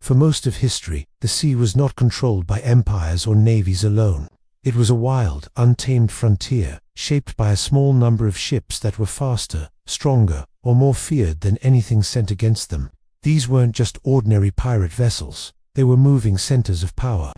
For most of history, the sea was not controlled by empires or navies alone. It was a wild, untamed frontier, shaped by a small number of ships that were faster, stronger, or more feared than anything sent against them. These weren't just ordinary pirate vessels, they were moving centers of power.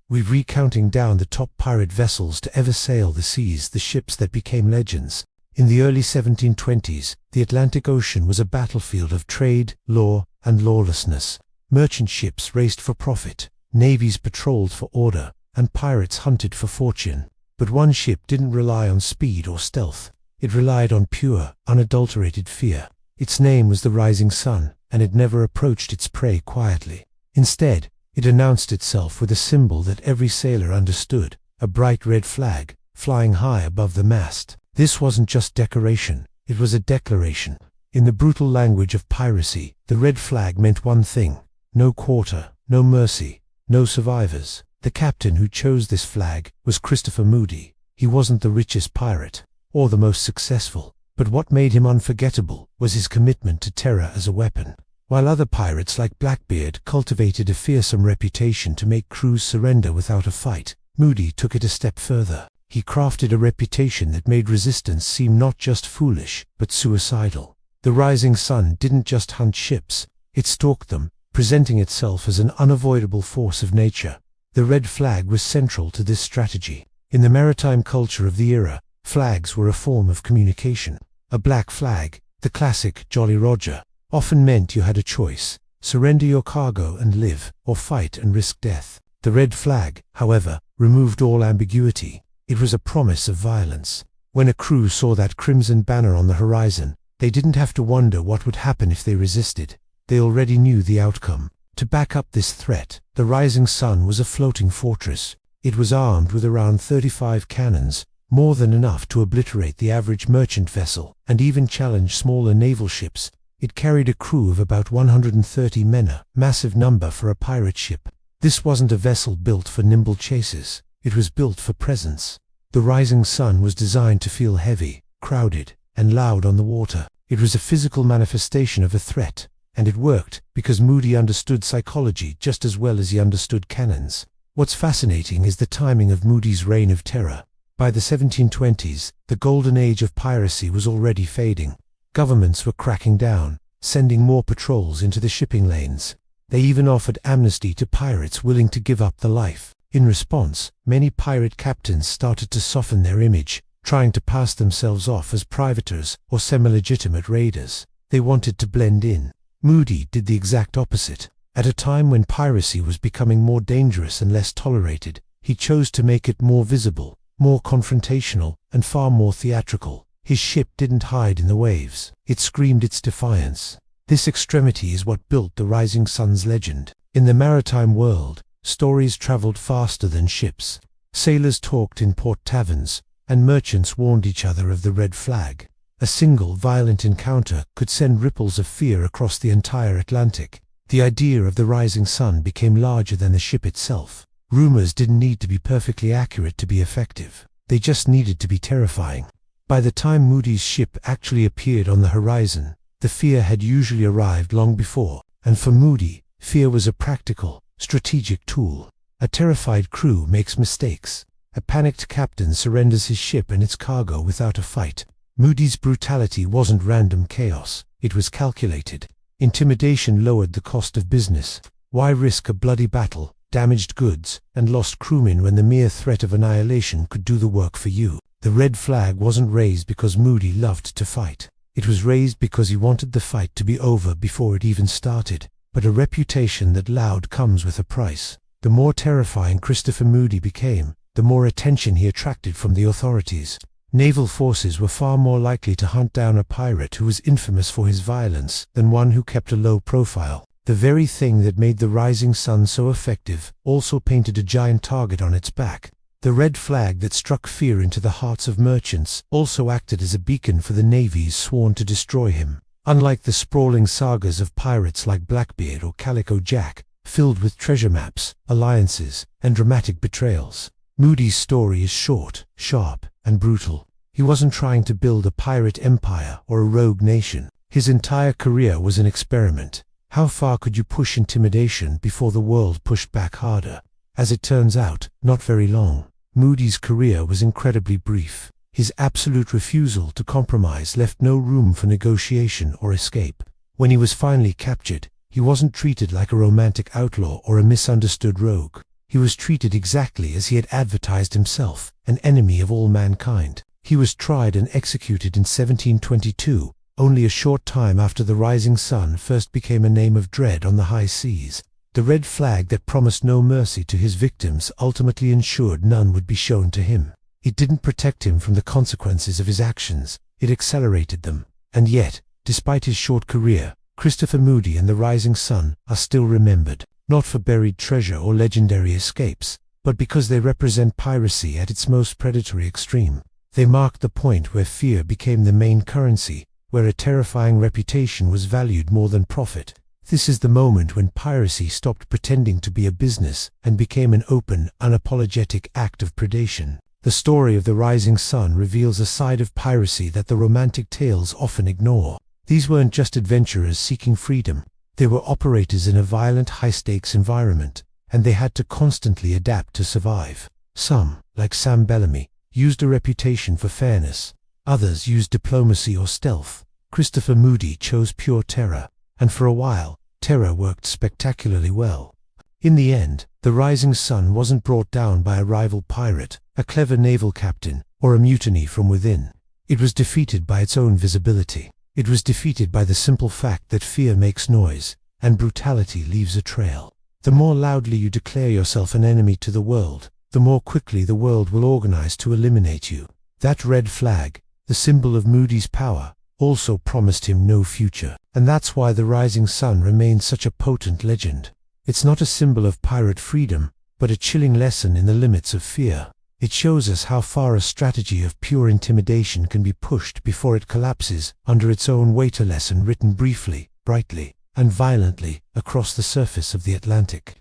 We're recounting down the top pirate vessels to ever sail the seas, the ships that became legends. In the early 1720s, the Atlantic Ocean was a battlefield of trade, law, and lawlessness. Merchant ships raced for profit, navies patrolled for order, and pirates hunted for fortune. But one ship didn't rely on speed or stealth. It relied on pure, unadulterated fear. Its name was the Rising Sun, and it never approached its prey quietly. Instead, it announced itself with a symbol that every sailor understood, a bright red flag, flying high above the mast. This wasn't just decoration, it was a declaration. In the brutal language of piracy, the red flag meant one thing: no quarter, no mercy, no survivors. The captain who chose this flag was Christopher Moody. He wasn't the richest pirate, or the most successful, but what made him unforgettable was his commitment to terror as a weapon. While other pirates like Blackbeard cultivated a fearsome reputation to make crews surrender without a fight, Moody took it a step further. He crafted a reputation that made resistance seem not just foolish, but suicidal. The Rising Sun didn't just hunt ships, it stalked them, presenting itself as an unavoidable force of nature. The red flag was central to this strategy. In the maritime culture of the era, flags were a form of communication. A black flag, the classic Jolly Roger, often meant you had a choice: surrender your cargo and live, or fight and risk death. The red flag, however, removed all ambiguity. It was a promise of violence. When a crew saw that crimson banner on the horizon, they didn't have to wonder what would happen if they resisted. They already knew the outcome. To back up this threat, the Rising Sun was a floating fortress. It was armed with around 35 cannons, more than enough to obliterate the average merchant vessel, and even challenge smaller naval ships. It carried a crew of about 130 men, a massive number for a pirate ship. This wasn't a vessel built for nimble chases, it was built for presence. The Rising Sun was designed to feel heavy, crowded, and loud on the water. It was a physical manifestation of a threat, and it worked because Moody understood psychology just as well as he understood cannons. What's fascinating is the timing of Moody's reign of terror. By the 1720s, the Golden Age of Piracy was already fading. Governments were cracking down, sending more patrols into the shipping lanes. They even offered amnesty to pirates willing to give up the life. In response, many pirate captains started to soften their image, trying to pass themselves off as privateers or semi-legitimate raiders. They wanted to blend in. Moody did the exact opposite. At a time when piracy was becoming more dangerous and less tolerated, he chose to make it more visible, more confrontational, and far more theatrical. His ship didn't hide in the waves. It screamed its defiance. This extremity is what built the Rising Sun's legend. In the maritime world, stories traveled faster than ships. Sailors talked in port taverns, and merchants warned each other of the red flag. A single violent encounter could send ripples of fear across the entire Atlantic. The idea of the Rising Sun became larger than the ship itself. Rumors didn't need to be perfectly accurate to be effective. They just needed to be terrifying. By the time Moody's ship actually appeared on the horizon, the fear had usually arrived long before, and for Moody, fear was a practical, strategic tool. A terrified crew makes mistakes. A panicked captain surrenders his ship and its cargo without a fight. Moody's brutality wasn't random chaos, it was calculated. Intimidation lowered the cost of business. Why risk a bloody battle, damaged goods, and lost crewmen when the mere threat of annihilation could do the work for you? The red flag wasn't raised because Moody loved to fight. It was raised because he wanted the fight to be over before it even started. But a reputation that loud comes with a price. The more terrifying Christopher Moody became, the more attention he attracted from the authorities. Naval forces were far more likely to hunt down a pirate who was infamous for his violence than one who kept a low profile. The very thing that made the Rising Sun so effective also painted a giant target on its back. The red flag that struck fear into the hearts of merchants also acted as a beacon for the navies sworn to destroy him. Unlike the sprawling sagas of pirates like Blackbeard or Calico Jack, filled with treasure maps, alliances, and dramatic betrayals, Moody's story is short, sharp, and brutal. He wasn't trying to build a pirate empire or a rogue nation. His entire career was an experiment. How far could you push intimidation before the world pushed back harder? As it turns out, not very long. Moody's career was incredibly brief. His absolute refusal to compromise left no room for negotiation or escape. When he was finally captured, he wasn't treated like a romantic outlaw or a misunderstood rogue. He was treated exactly as he had advertised himself, an enemy of all mankind. He was tried and executed in 1722, only a short time after the Rising Sun first became a name of dread on the high seas. The red flag that promised no mercy to his victims ultimately ensured none would be shown to him. It didn't protect him from the consequences of his actions, it accelerated them. And yet, despite his short career, Christopher Moody and the Rising Sun are still remembered, not for buried treasure or legendary escapes, but because they represent piracy at its most predatory extreme. They marked the point where fear became the main currency, where a terrifying reputation was valued more than profit. This is the moment when piracy stopped pretending to be a business and became an open, unapologetic act of predation. The story of the Rising Sun reveals a side of piracy that the romantic tales often ignore. These weren't just adventurers seeking freedom. They were operators in a violent, high-stakes environment, and they had to constantly adapt to survive. Some, like Sam Bellamy, used a reputation for fairness. Others used diplomacy or stealth. Christopher Moody chose pure terror, and for a while, terror worked spectacularly well. In the end, the Rising Sun wasn't brought down by a rival pirate, a clever naval captain, or a mutiny from within. It was defeated by its own visibility. It was defeated by the simple fact that fear makes noise, and brutality leaves a trail. The more loudly you declare yourself an enemy to the world, the more quickly the world will organize to eliminate you. That red flag, the symbol of Moody's power, also promised him no future. And that's why the Rising Sun remains such a potent legend. It's not a symbol of pirate freedom, but a chilling lesson in the limits of fear. It shows us how far a strategy of pure intimidation can be pushed before it collapses under its own weight. A lesson written briefly, brightly, and violently across the surface of the Atlantic.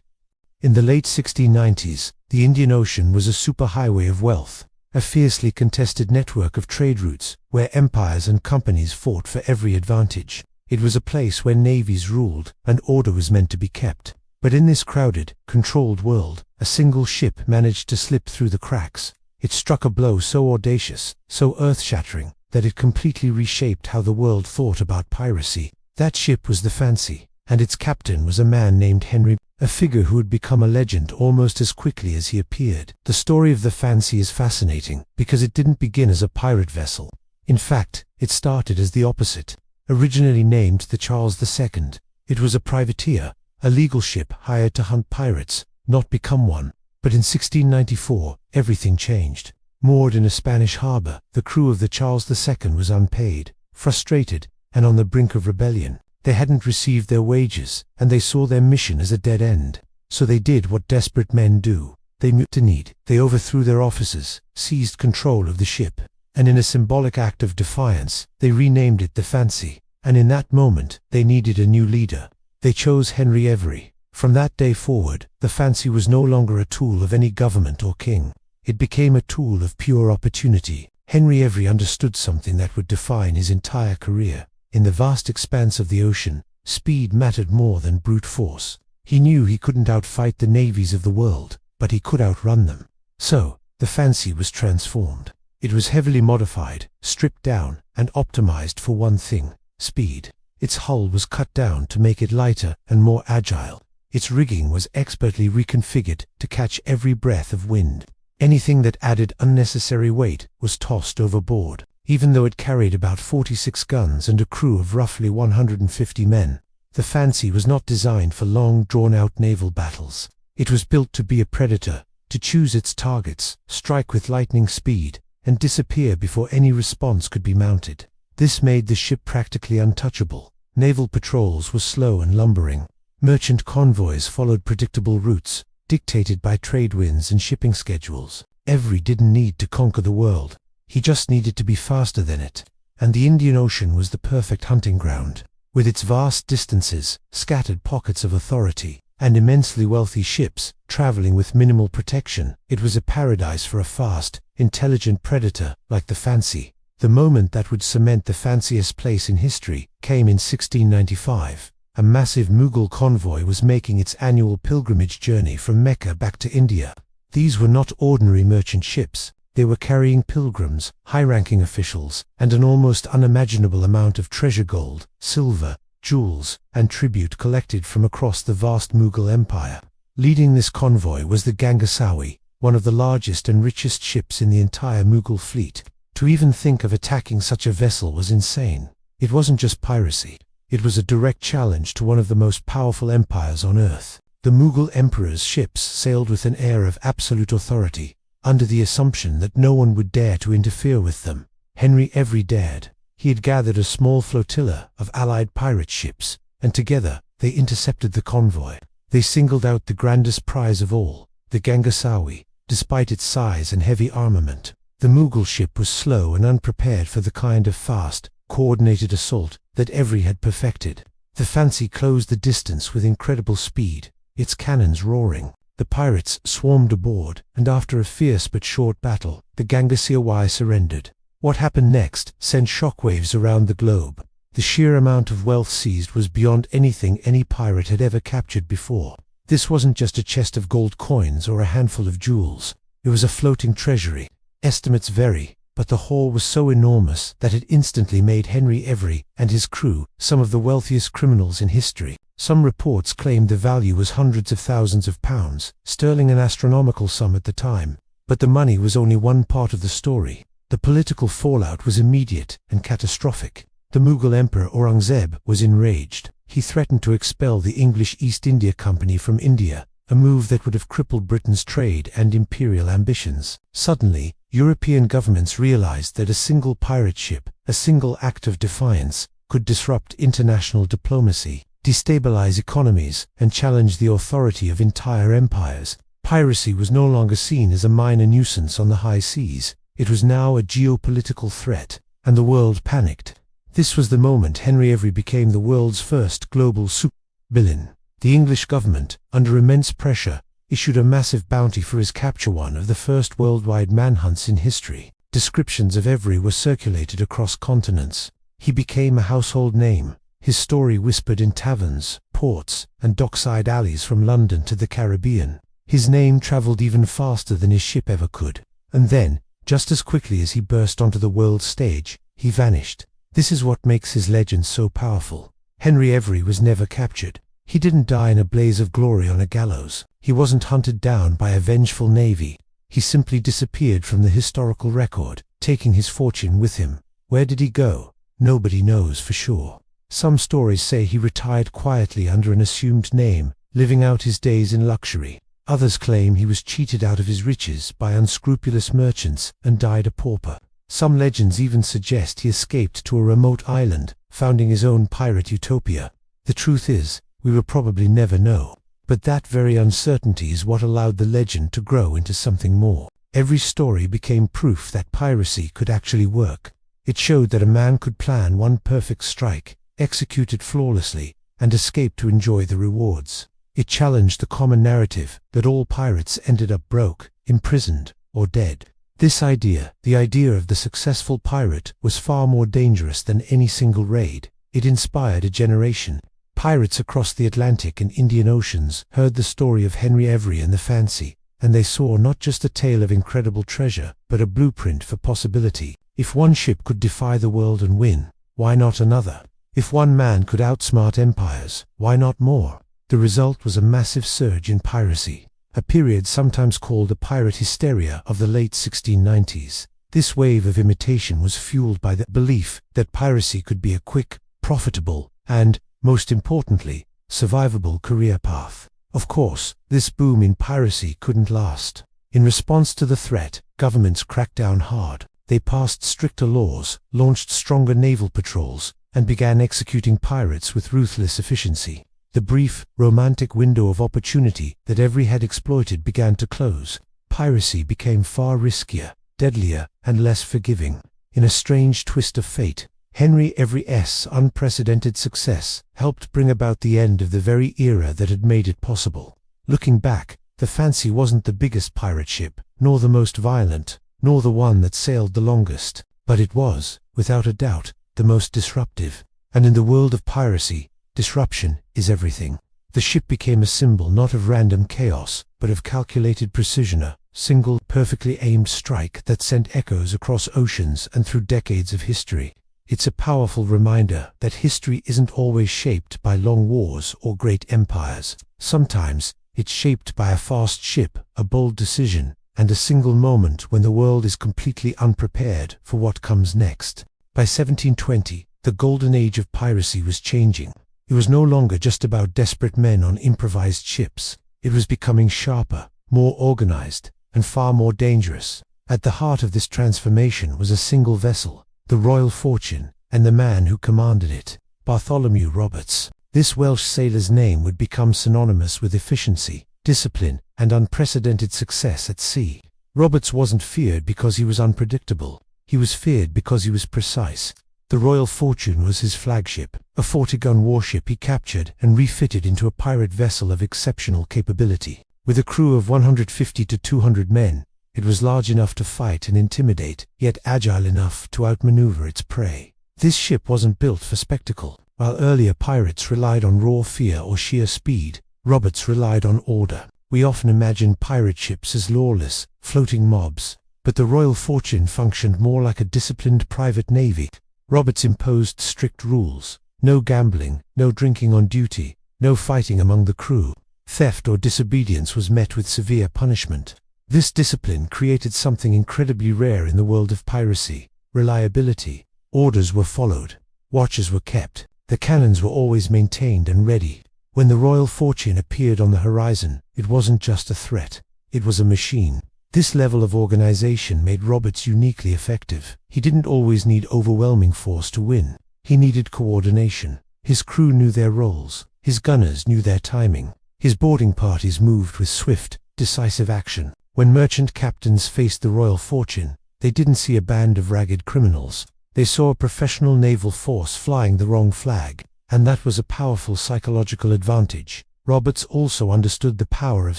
In the late 1690s, the Indian Ocean was a superhighway of wealth, a fiercely contested network of trade routes where empires and companies fought for every advantage. It was a place where navies ruled and order was meant to be kept. But in this crowded, controlled world, a single ship managed to slip through the cracks. It struck a blow so audacious, so earth-shattering, that it completely reshaped how the world thought about piracy. That ship was the Fancy, and its captain was a man named Henry, a figure who had become a legend almost as quickly as he appeared. The story of the Fancy is fascinating because it didn't begin as a pirate vessel. In fact, it started as the opposite. Originally named the Charles II, it was a privateer, a legal ship hired to hunt pirates, not become one. But in 1694, everything changed. Moored in a Spanish harbor, the crew of the Charles II was unpaid, frustrated, and on the brink of rebellion. They hadn't received their wages, and they saw their mission as a dead end. So they did what desperate men do. They mutinied. They overthrew their officers, seized control of the ship, and in a symbolic act of defiance, they renamed it the Fancy. And in that moment, they needed a new leader. They chose Henry Every. From that day forward, the Fancy was no longer a tool of any government or king. It became a tool of pure opportunity. Henry Every understood something that would define his entire career. In the vast expanse of the ocean, speed mattered more than brute force. He knew he couldn't outfight the navies of the world, but he could outrun them. So, the Fancy was transformed. It was heavily modified, stripped down, and optimized for one thing: speed. Its hull was cut down to make it lighter and more agile. Its rigging was expertly reconfigured to catch every breath of wind. Anything that added unnecessary weight was tossed overboard. Even though it carried about 46 guns and a crew of roughly 150 men, the Fancy was not designed for long, drawn-out naval battles. It was built to be a predator, to choose its targets, strike with lightning speed, and disappear before any response could be mounted. This made the ship practically untouchable. Naval patrols were slow and lumbering. Merchant convoys followed predictable routes, dictated by trade winds and shipping schedules. Every didn't need to conquer the world. He just needed to be faster than it. And the Indian Ocean was the perfect hunting ground. With its vast distances, scattered pockets of authority, and immensely wealthy ships traveling with minimal protection, it was a paradise for a fast, intelligent predator like the Fancy. The moment that would cement the Fancy's place in history came in 1695. a massive Mughal convoy was making its annual pilgrimage journey from Mecca back to India. These were not ordinary merchant ships. They were carrying pilgrims, high-ranking officials, and an almost unimaginable amount of treasure, gold, silver, jewels, and tribute collected from across the vast Mughal empire. Leading this convoy was the Gangasawi, one of the largest and richest ships in the entire Mughal fleet. To even think of attacking such a vessel was insane. It wasn't just piracy. It was a direct challenge to one of the most powerful empires on earth. The Mughal emperor's ships sailed with an air of absolute authority, under the assumption that no one would dare to interfere with them. Henry Every dared. He had gathered a small flotilla of allied pirate ships, and together they intercepted the convoy. They singled out the grandest prize of all, the Gangasawi. Despite its size and heavy armament, the Mughal ship was slow and unprepared for the kind of fast, coordinated assault that Every had perfected. The Fancy closed the distance with incredible speed, its cannons roaring. The pirates swarmed aboard, and after a fierce but short battle, the Gangasawi surrendered. What happened next sent shockwaves around the globe. The sheer amount of wealth seized was beyond anything any pirate had ever captured before. This wasn't just a chest of gold coins or a handful of jewels. It was a floating treasury. Estimates vary, but the haul was so enormous that it instantly made Henry Every and his crew some of the wealthiest criminals in history. Some reports claimed the value was hundreds of thousands of pounds, sterling, an astronomical sum at the time. But the money was only one part of the story. The political fallout was immediate and catastrophic. The Mughal Emperor Aurangzeb was enraged. He threatened to expel the English East India Company from India, a move that would have crippled Britain's trade and imperial ambitions. Suddenly, European governments realized that a single pirate ship, a single act of defiance, could disrupt international diplomacy, destabilize economies, and challenge the authority of entire empires. Piracy was no longer seen as a minor nuisance on the high seas. It was now a geopolitical threat, and the world panicked. This was the moment Henry Every became the world's first global supervillain. The English government, under immense pressure, issued a massive bounty for his capture, one of the first worldwide manhunts in history. Descriptions of Every were circulated across continents. He became a household name. His story whispered in taverns, ports, and dockside alleys from London to the Caribbean. His name traveled even faster than his ship ever could. And then, just as quickly as he burst onto the world stage, he vanished. This is what makes his legend so powerful. Henry Every was never captured. He didn't die in a blaze of glory on a gallows. He wasn't hunted down by a vengeful navy. He simply disappeared from the historical record, taking his fortune with him. Where did he go? Nobody knows for sure. Some stories say he retired quietly under an assumed name, living out his days in luxury. Others claim he was cheated out of his riches by unscrupulous merchants and died a pauper. Some legends even suggest he escaped to a remote island, founding his own pirate utopia. The truth is, we will probably never know. But that very uncertainty is what allowed the legend to grow into something more. Every story became proof that piracy could actually work. It showed that a man could plan one perfect strike, execute it flawlessly, and escape to enjoy the rewards. It challenged the common narrative that all pirates ended up broke, imprisoned, or dead. This idea, the idea of the successful pirate, was far more dangerous than any single raid. It inspired a generation. Pirates across the Atlantic and Indian Oceans heard the story of Henry Every and the Fancy, and they saw not just a tale of incredible treasure, but a blueprint for possibility. If one ship could defy the world and win, why not another? If one man could outsmart empires, why not more? The result was a massive surge in piracy, a period sometimes called the pirate hysteria of the late 1690s. This wave of imitation was fueled by the belief that piracy could be a quick, profitable, and, most importantly, survivable career path. Of course, this boom in piracy couldn't last. In response to the threat, governments cracked down hard. They passed stricter laws, launched stronger naval patrols, and began executing pirates with ruthless efficiency. The brief, romantic window of opportunity that Every had exploited began to close. Piracy became far riskier, deadlier, and less forgiving. In a strange twist of fate, Henry Every's unprecedented success helped bring about the end of the very era that had made it possible. Looking back, the Fancy wasn't the biggest pirate ship, nor the most violent, nor the one that sailed the longest, but it was, without a doubt, the most disruptive. And in the world of piracy, disruption is everything. The ship became a symbol not of random chaos, but of calculated precision, a single, perfectly aimed strike that sent echoes across oceans and through decades of history. It's a powerful reminder that history isn't always shaped by long wars or great empires. Sometimes, it's shaped by a fast ship, a bold decision, and a single moment when the world is completely unprepared for what comes next. By 1720, the Golden Age of Piracy was changing. It was no longer just about desperate men on improvised ships. It was becoming sharper, more organized, and far more dangerous. At the heart of this transformation was a single vessel, the Royal Fortune, and the man who commanded it, Bartholomew Roberts. This Welsh sailor's name would become synonymous with efficiency, discipline, and unprecedented success at sea. Roberts wasn't feared because he was unpredictable. He was feared because he was precise. The Royal Fortune was his flagship, a 40-gun warship he captured and refitted into a pirate vessel of exceptional capability. With a crew of 150 to 200 men, it was large enough to fight and intimidate, yet agile enough to outmaneuver its prey. This ship wasn't built for spectacle. While earlier pirates relied on raw fear or sheer speed, Roberts relied on order. We often imagine pirate ships as lawless, floating mobs, but the Royal Fortune functioned more like a disciplined private navy. Roberts imposed strict rules: no gambling, no drinking on duty, no fighting among the crew. Theft or disobedience was met with severe punishment. This discipline created something incredibly rare in the world of piracy: reliability. Orders were followed. Watches were kept. The cannons were always maintained and ready. When the Royal Fortune appeared on the horizon, it wasn't just a threat. It was a machine. This level of organization made Roberts uniquely effective. He didn't always need overwhelming force to win. He needed coordination. His crew knew their roles. His gunners knew their timing. His boarding parties moved with swift, decisive action. When merchant captains faced the Royal Fortune, they didn't see a band of ragged criminals. They saw a professional naval force flying the wrong flag, and that was a powerful psychological advantage. Roberts also understood the power of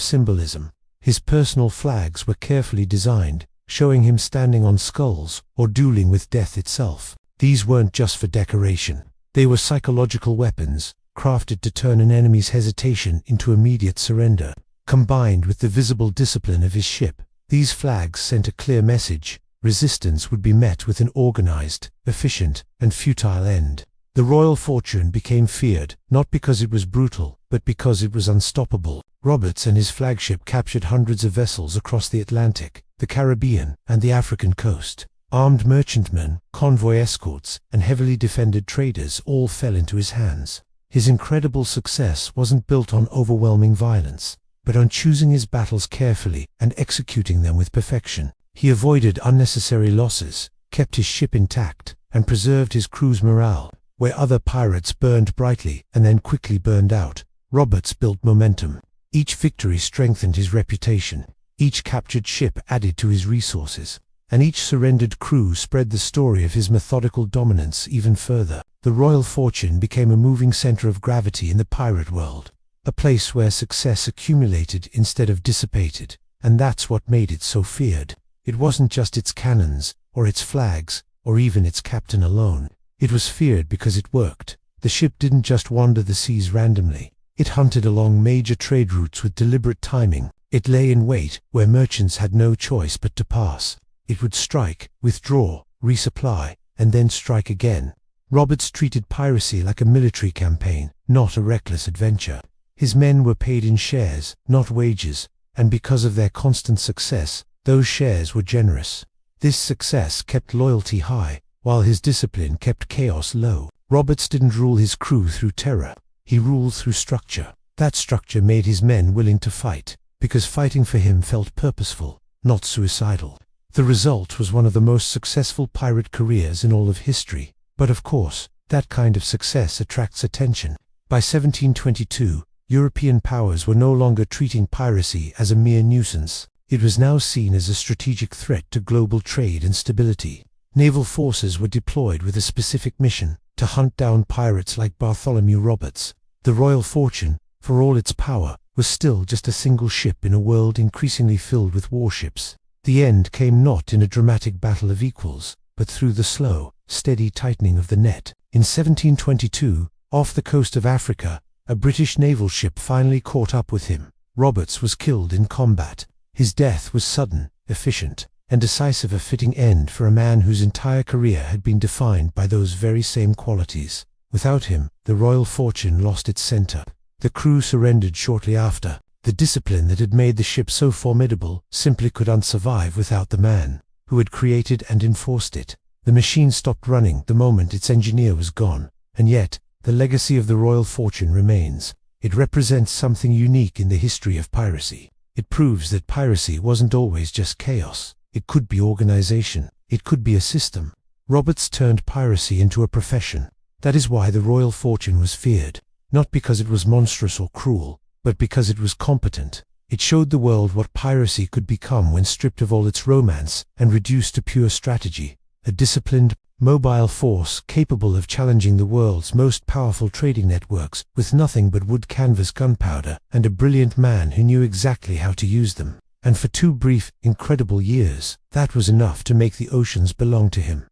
symbolism. His personal flags were carefully designed, showing him standing on skulls or dueling with death itself. These weren't just for decoration. They were psychological weapons, crafted to turn an enemy's hesitation into immediate surrender. Combined with the visible discipline of his ship, these flags sent a clear message: resistance would be met with an organized, efficient, and futile end. The Royal Fortune became feared, not because it was brutal, but because it was unstoppable. Roberts and his flagship captured hundreds of vessels across the Atlantic, the Caribbean, and the African coast. Armed merchantmen, convoy escorts, and heavily defended traders all fell into his hands. His incredible success wasn't built on overwhelming violence, but on choosing his battles carefully and executing them with perfection. He avoided unnecessary losses, kept his ship intact, and preserved his crew's morale. Where other pirates burned brightly and then quickly burned out, Roberts built momentum. Each victory strengthened his reputation. Each captured ship added to his resources, and each surrendered crew spread the story of his methodical dominance even further. The Royal Fortune became a moving center of gravity in the pirate world, a place where success accumulated instead of dissipated, and that's what made it so feared. It wasn't just its cannons, or its flags, or even its captain alone. It was feared because it worked. The ship didn't just wander the seas randomly. It hunted along major trade routes with deliberate timing. It lay in wait where merchants had no choice but to pass. It would strike, withdraw, resupply, and then strike again. Roberts treated piracy like a military campaign, not a reckless adventure. His men were paid in shares, not wages, and because of their constant success, those shares were generous. This success kept loyalty high, while his discipline kept chaos low. Roberts didn't rule his crew through terror. He ruled through structure. That structure made his men willing to fight, because fighting for him felt purposeful, not suicidal. The result was one of the most successful pirate careers in all of history. But of course, that kind of success attracts attention. By 1722, European powers were no longer treating piracy as a mere nuisance. It was now seen as a strategic threat to global trade and stability. Naval forces were deployed with a specific mission: to hunt down pirates like Bartholomew Roberts. The Royal Fortune, for all its power, was still just a single ship in a world increasingly filled with warships. The end came not in a dramatic battle of equals, but through the slow, steady tightening of the net. In 1722, Off the coast of Africa, a British naval ship finally caught up with him. Roberts was killed in combat. His death was sudden, efficient, and decisive, a fitting end for a man whose entire career had been defined by those very same qualities. Without him, the Royal Fortune lost its center. The crew surrendered shortly after. The discipline that had made the ship so formidable simply could not survive without the man who had created and enforced it. The machine stopped running the moment its engineer was gone, and yet the legacy of the Royal Fortune remains. It represents something unique in the history of piracy. It proves that piracy wasn't always just chaos. It could be organization. It could be a system. Roberts turned piracy into a profession. That is why the Royal Fortune was feared, not because it was monstrous or cruel, but because it was competent. It showed the world what piracy could become when stripped of all its romance and reduced to pure strategy. A disciplined, mobile force capable of challenging the world's most powerful trading networks with nothing but wood canvas gunpowder, and a brilliant man who knew exactly how to use them. And for 2 brief, incredible years, that was enough to make the oceans belong to him.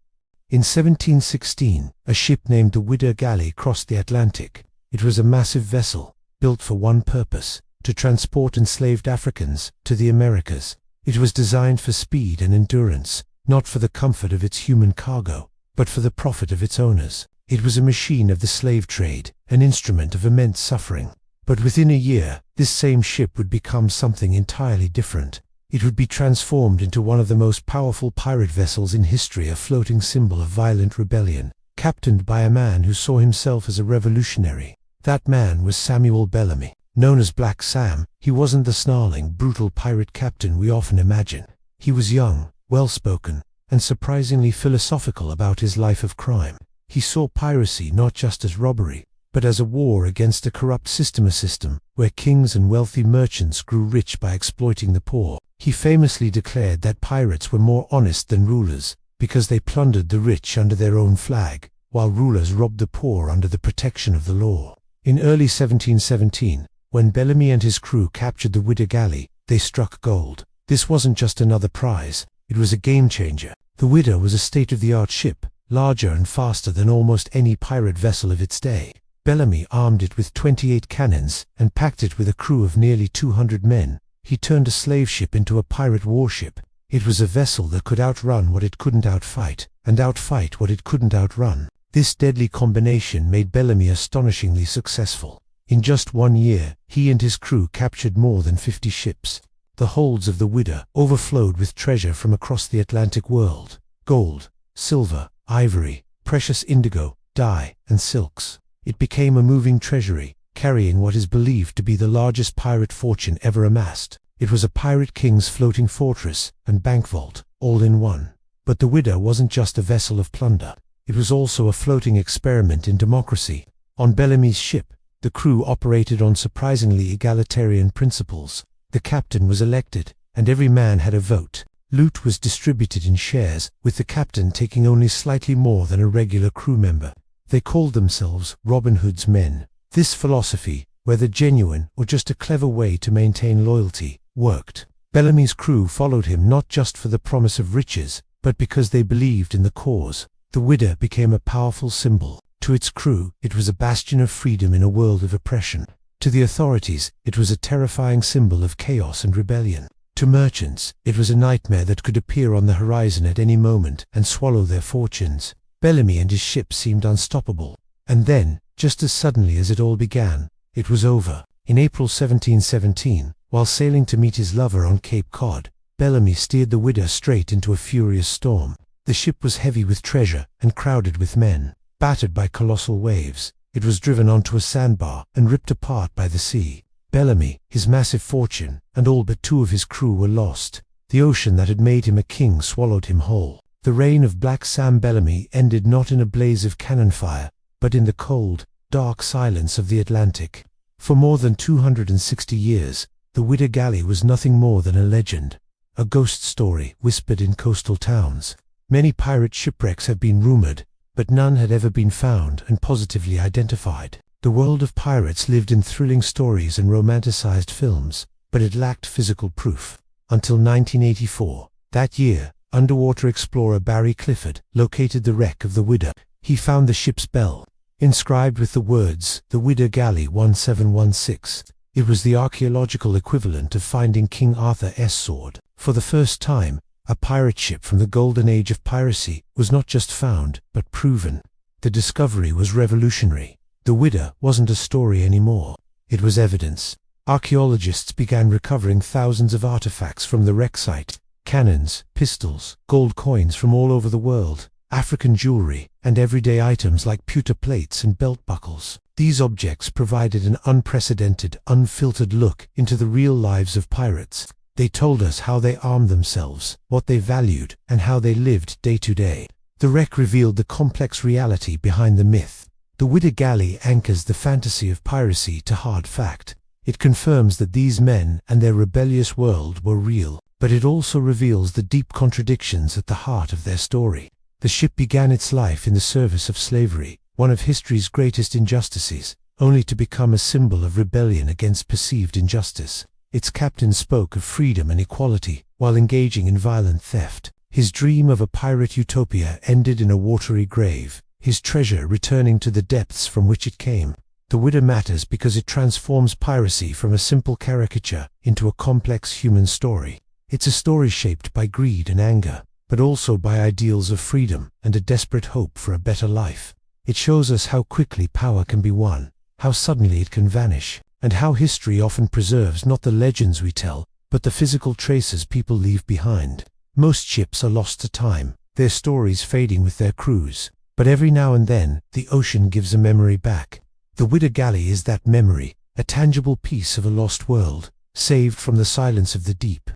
In 1716, a ship named the Whydah Gally crossed the Atlantic. It was a massive vessel, built for one purpose: to transport enslaved Africans to the Americas. It was designed for speed and endurance, not for the comfort of its human cargo, but for the profit of its owners. It was a machine of the slave trade, an instrument of immense suffering. But within a year, this same ship would become something entirely different. It would be transformed into one of the most powerful pirate vessels in history, a floating symbol of violent rebellion, captained by a man who saw himself as a revolutionary. That man was Samuel Bellamy. Known as Black Sam, he wasn't the snarling, brutal pirate captain we often imagine. He was young, well-spoken, and surprisingly philosophical about his life of crime. He saw piracy not just as robbery, but as a war against a corrupt system, a system where kings and wealthy merchants grew rich by exploiting the poor. He famously declared that pirates were more honest than rulers, because they plundered the rich under their own flag, while rulers robbed the poor under the protection of the law. In early 1717, when Bellamy and his crew captured the Whydah Gally, they struck gold. This wasn't just another prize, it was a game-changer. The Whydah was a state-of-the-art ship, larger and faster than almost any pirate vessel of its day. Bellamy armed it with 28 cannons and packed it with a crew of nearly 200 men. He turned a slave ship into a pirate warship. It was a vessel that could outrun what it couldn't outfight, and outfight what it couldn't outrun. This deadly combination made Bellamy astonishingly successful. In just 1 year, he and his crew captured more than 50 ships. The holds of the Whydah overflowed with treasure from across the Atlantic world: gold, silver, ivory, precious indigo, dye, and silks. It became a moving treasury, carrying what is believed to be the largest pirate fortune ever amassed. It was a pirate king's floating fortress and bank vault, all in one. But the Whydah wasn't just a vessel of plunder. It was also a floating experiment in democracy. On Bellamy's ship, the crew operated on surprisingly egalitarian principles. The captain was elected, and every man had a vote. Loot was distributed in shares, with the captain taking only slightly more than a regular crew member. They called themselves Robin Hood's men. This philosophy, whether genuine or just a clever way to maintain loyalty, worked. Bellamy's crew followed him not just for the promise of riches, but because they believed in the cause. The Whydah became a powerful symbol. To its crew, it was a bastion of freedom in a world of oppression. To the authorities, it was a terrifying symbol of chaos and rebellion. To merchants, it was a nightmare that could appear on the horizon at any moment and swallow their fortunes. Bellamy and his ship seemed unstoppable. And then, just as suddenly as it all began, it was over. In April 1717, while sailing to meet his lover on Cape Cod, Bellamy steered the Whydah straight into a furious storm. The ship was heavy with treasure and crowded with men. Battered by colossal waves, it was driven onto a sandbar and ripped apart by the sea. Bellamy, his massive fortune, and all but 2 of his crew were lost. The ocean that had made him a king swallowed him whole. The reign of Black Sam Bellamy ended not in a blaze of cannon fire, but in the cold, dark silence of the Atlantic. For more than 260 years, the Whydah Gally was nothing more than a legend, a ghost story whispered in coastal towns. Many pirate shipwrecks have been rumored, but none had ever been found and positively identified. The world of pirates lived in thrilling stories and romanticized films, but it lacked physical proof. Until 1984. That year, underwater explorer Barry Clifford located the wreck of the Whydah. He found the ship's bell. inscribed with the words, "The Whydah Gally 1716. It was the archaeological equivalent of finding King Arthur's sword. For the first time, a pirate ship from the Golden Age of Piracy was not just found, but proven. The discovery was revolutionary. The Whydah wasn't a story anymore. It was evidence. Archaeologists began recovering thousands of artifacts from the wreck site: cannons, pistols, gold coins from all over the world, African jewelry, and everyday items like pewter plates and belt buckles. These objects provided an unprecedented, unfiltered look into the real lives of pirates. They told us how they armed themselves, what they valued, and how they lived day to day. The wreck revealed the complex reality behind the myth. The Whydah Gally anchors the fantasy of piracy to hard fact. It confirms that these men and their rebellious world were real, but it also reveals the deep contradictions at the heart of their story. The ship began its life in the service of slavery, one of history's greatest injustices, only to become a symbol of rebellion against perceived injustice. Its captain spoke of freedom and equality while engaging in violent theft. His dream of a pirate utopia ended in a watery grave, his treasure returning to the depths from which it came. The Whydah matters because it transforms piracy from a simple caricature into a complex human story. It's a story shaped by greed and anger, but also by ideals of freedom and a desperate hope for a better life. It shows us how quickly power can be won, how suddenly it can vanish, and how history often preserves not the legends we tell, but the physical traces people leave behind. Most ships are lost to time, their stories fading with their crews, but every now and then, the ocean gives a memory back. The Whydah Gally is that memory, a tangible piece of a lost world, saved from the silence of the deep.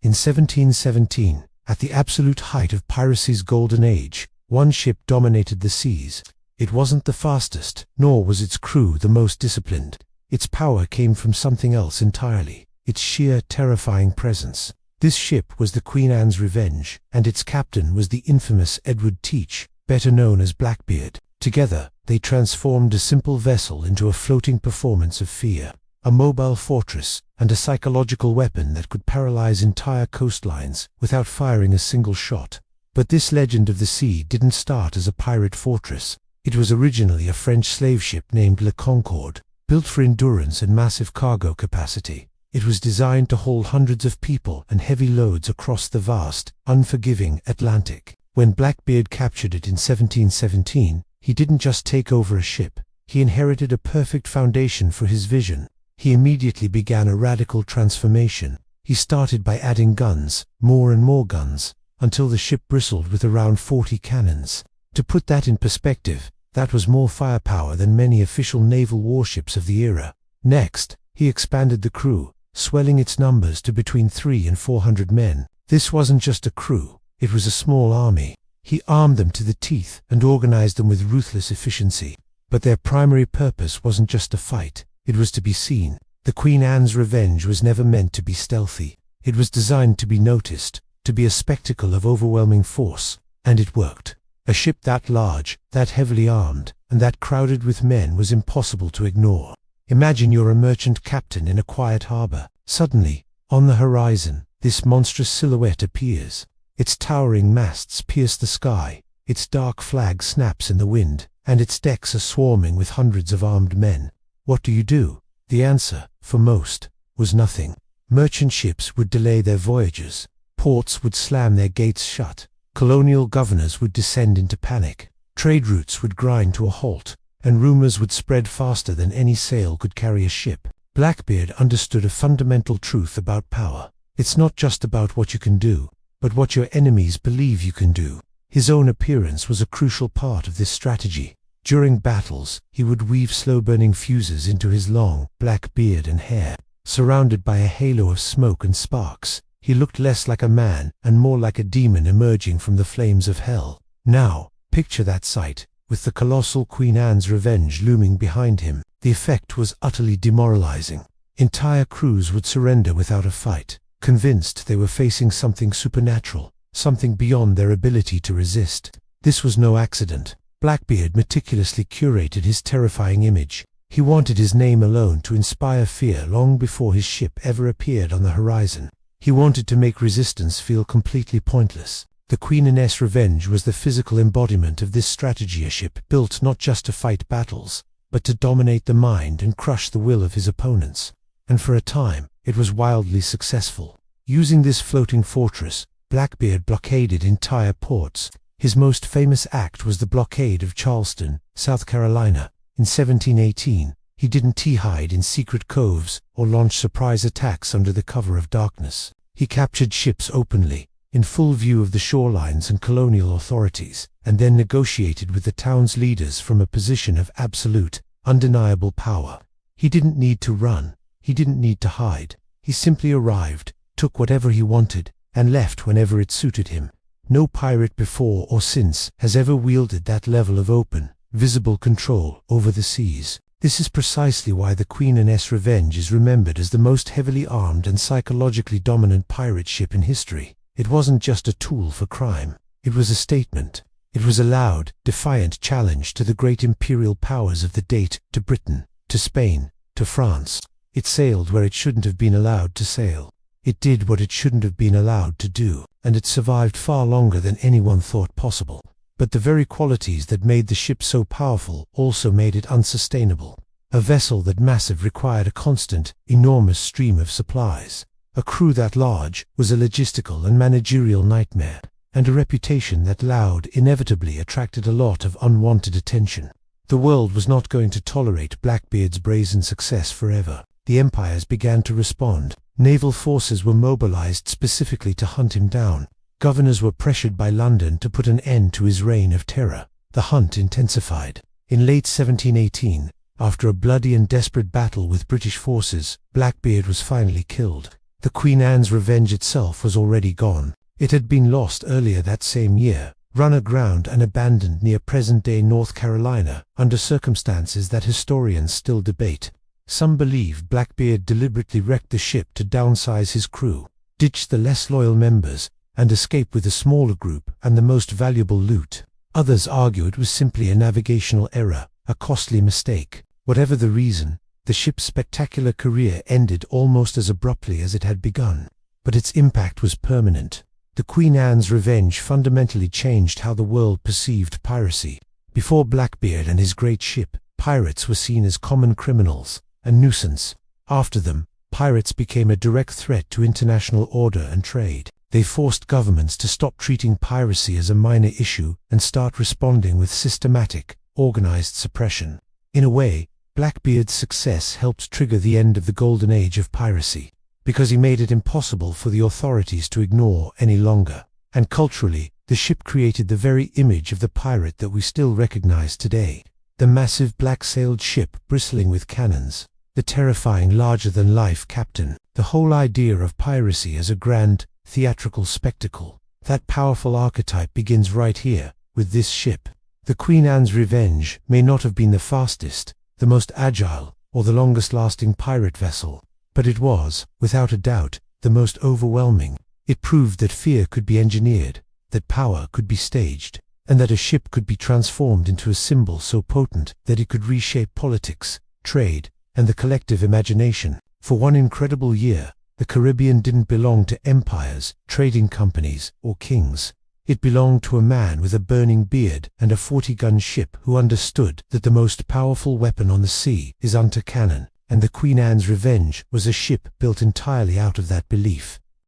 In 1717, at the absolute height of piracy's golden age, one ship dominated the seas. It wasn't the fastest, nor was its crew the most disciplined. Its power came from something else entirely, its sheer terrifying presence. This ship was the Queen Anne's Revenge, and its captain was the infamous Edward Teach, better known as Blackbeard. Together, they transformed a simple vessel into a floating performance of fear, a mobile fortress, and a psychological weapon that could paralyze entire coastlines without firing a single shot. But this legend of the sea didn't start as a pirate fortress. It was originally a French slave ship named Le Concorde, built for endurance and massive cargo capacity. It was designed to hold hundreds of people and heavy loads across the vast, unforgiving Atlantic. When Blackbeard captured it in 1717, he didn't just take over a ship, he inherited a perfect foundation for his vision. He immediately began a radical transformation. He started by adding guns, more and more guns, until the ship bristled with around 40 cannons. To put that in perspective, that was more firepower than many official naval warships of the era. Next, he expanded the crew, swelling its numbers to between 300 and 400 men. This wasn't just a crew, it was a small army. He armed them to the teeth and organized them with ruthless efficiency. But their primary purpose wasn't just to fight, it was to be seen. The Queen Anne's Revenge was never meant to be stealthy. It was designed to be noticed, to be a spectacle of overwhelming force, and it worked. A ship that large, that heavily armed, and that crowded with men was impossible to ignore. Imagine you're a merchant captain in a quiet harbor. Suddenly, on the horizon, this monstrous silhouette appears. Its towering masts pierce the sky, its dark flag snaps in the wind, and its decks are swarming with hundreds of armed men. What do? The answer, for most, was nothing. Merchant ships would delay their voyages, ports would slam their gates shut, colonial governors would descend into panic, trade routes would grind to a halt, and rumors would spread faster than any sail could carry a ship. Blackbeard understood a fundamental truth about power. It's not just about what you can do, but what your enemies believe you can do. His own appearance was a crucial part of this strategy. During battles, he would weave slow-burning fuses into his long, black beard and hair. Surrounded by a halo of smoke and sparks, he looked less like a man and more like a demon emerging from the flames of hell. Now, picture that sight, with the colossal Queen Anne's Revenge looming behind him. The effect was utterly demoralizing. Entire crews would surrender without a fight, convinced they were facing something supernatural, something beyond their ability to resist. This was no accident. Blackbeard meticulously curated his terrifying image. He wanted his name alone to inspire fear long before his ship ever appeared on the horizon. He wanted to make resistance feel completely pointless. The Queen-Anne's Revenge was the physical embodiment of this strategy, a ship built not just to fight battles, but to dominate the mind and crush the will of his opponents. And for a time, it was wildly successful. Using this floating fortress, Blackbeard blockaded entire ports. His most famous act was the blockade of Charleston, South Carolina. In 1718, he didn't hide in secret coves or launch surprise attacks under the cover of darkness. He captured ships openly, in full view of the shorelines and colonial authorities, and then negotiated with the town's leaders from a position of absolute, undeniable power. He didn't need to run. He didn't need to hide. He simply arrived, took whatever he wanted, and left whenever it suited him. No pirate before or since has ever wielded that level of open, visible control over the seas. This is precisely why the Queen-Anne's Revenge is remembered as the most heavily armed and psychologically dominant pirate ship in history. It wasn't just a tool for crime. It was a statement. It was a loud, defiant challenge to the great imperial powers of the date, to Britain, to Spain, to France. It sailed where it shouldn't have been allowed to sail. It did what it shouldn't have been allowed to do, and it survived far longer than anyone thought possible. But the very qualities that made the ship so powerful also made it unsustainable. A vessel that massive required a constant, enormous stream of supplies. A crew that large was a logistical and managerial nightmare, and a reputation that loud inevitably attracted a lot of unwanted attention. The world was not going to tolerate Blackbeard's brazen success forever. The empires began to respond. Naval forces were mobilized specifically to hunt him down. Governors were pressured by London to put an end to his reign of terror. The hunt intensified. In late 1718, after a bloody and desperate battle with British forces, Blackbeard was finally killed. The Queen-Anne's Revenge itself was already gone. It had been lost earlier that same year, run aground and abandoned near present-day North Carolina, under circumstances that historians still debate. Some believe Blackbeard deliberately wrecked the ship to downsize his crew, ditch the less loyal members, and escape with a smaller group and the most valuable loot. Others argue it was simply a navigational error, a costly mistake. Whatever the reason, the ship's spectacular career ended almost as abruptly as it had begun. But its impact was permanent. The Queen-Anne's Revenge fundamentally changed how the world perceived piracy. Before Blackbeard and his great ship, pirates were seen as common criminals, a nuisance. After them, pirates became a direct threat to international order and trade. They forced governments to stop treating piracy as a minor issue and start responding with systematic, organized suppression. In a way, Blackbeard's success helped trigger the end of the Golden Age of Piracy, because he made it impossible for the authorities to ignore any longer. And culturally, the ship created the very image of the pirate that we still recognize today. The massive black-sailed ship bristling with cannons, the terrifying larger-than-life captain, the whole idea of piracy as a grand, theatrical spectacle. That powerful archetype begins right here, with this ship. The Queen-Anne's Revenge may not have been the fastest, the most agile, or the longest-lasting pirate vessel, but it was, without a doubt, the most overwhelming. It proved that fear could be engineered, that power could be staged, and that a ship could be transformed into a symbol so potent that it could reshape politics, trade, and the collective imagination. For one incredible year, the Caribbean didn't belong to empires, trading companies, or kings. It belonged to a man with a burning beard and a 40-gun ship who understood that the most powerful weapon on the sea is under cannon, and the Queen-Anne's Revenge was a ship built entirely out of that belief.